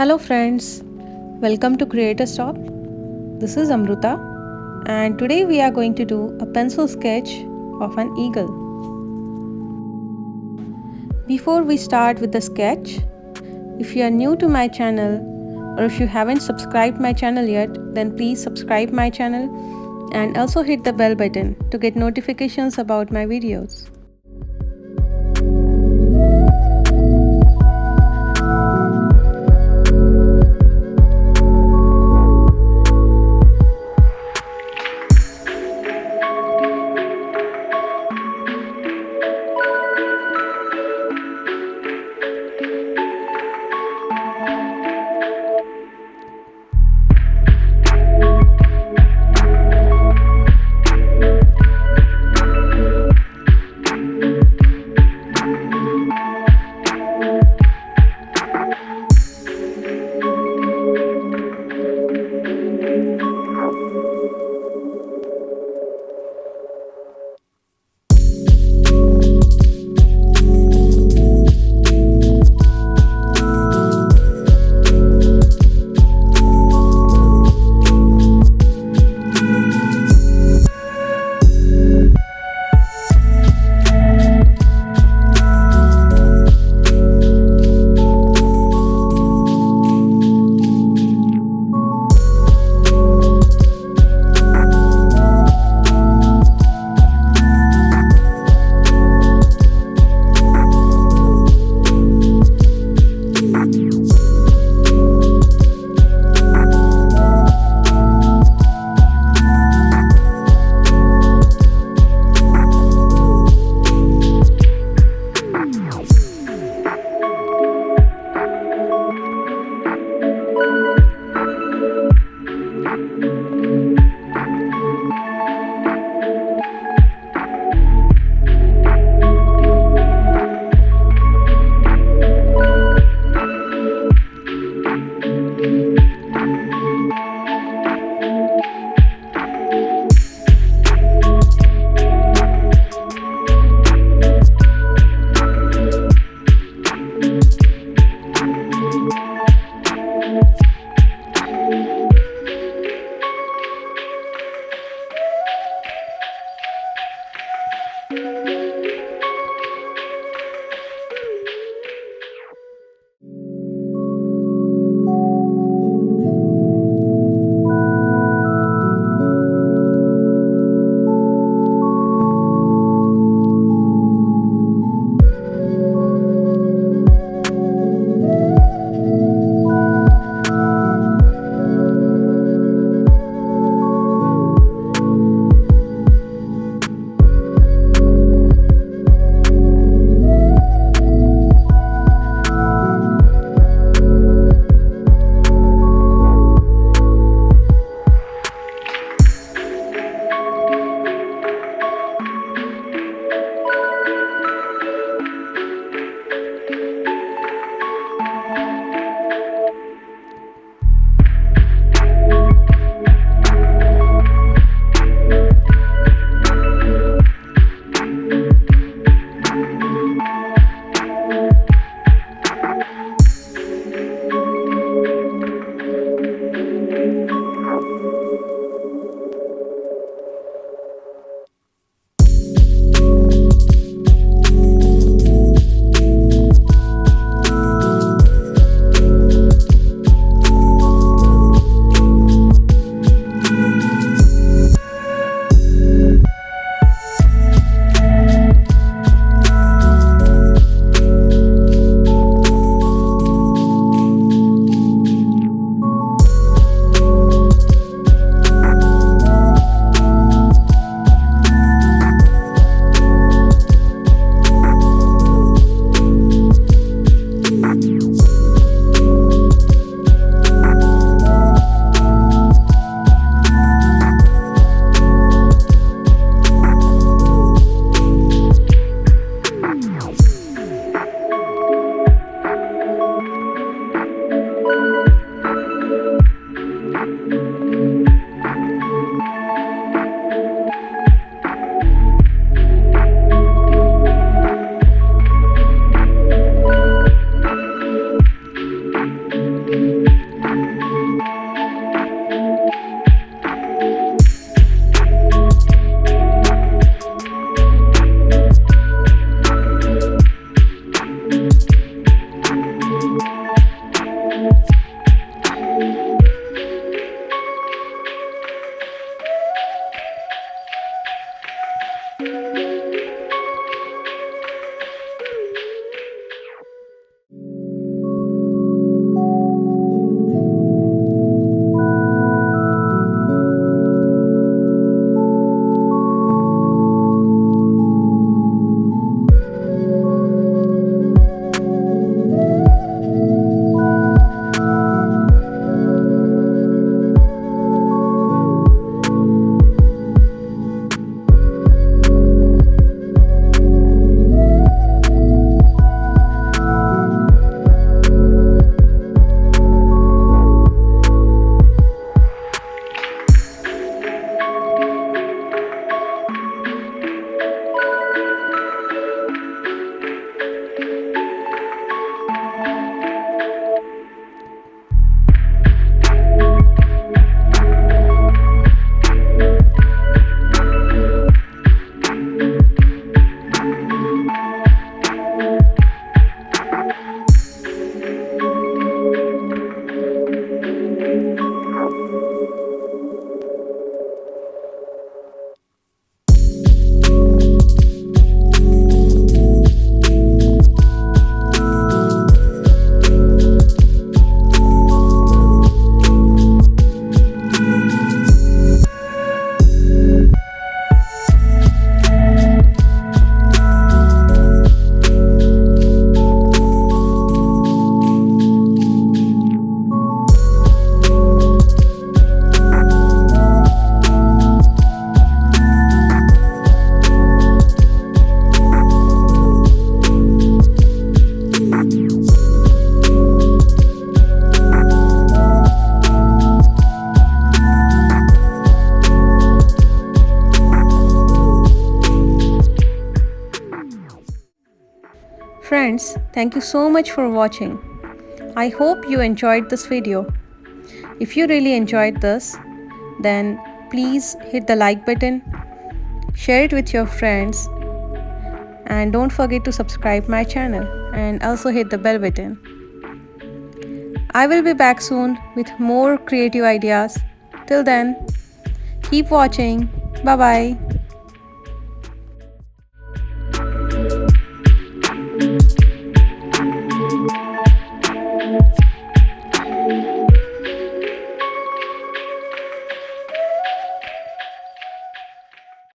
Hello, friends. Welcome to Creator Stop. This is Amruta, and today we are going to do a pencil sketch of an eagle. Before we start with the sketch, if you are new to my channel or if you haven't subscribed my channel yet, then please subscribe my channel and also hit the bell button to get notifications about my videos. Friends, thank you so much for watching. I hope you enjoyed this video. If you really enjoyed this, then please hit the like button, share it with your friends, and don't forget to subscribe my channel and also hit the bell button. I will be back soon with more creative ideas. Till then, keep watching. Bye bye.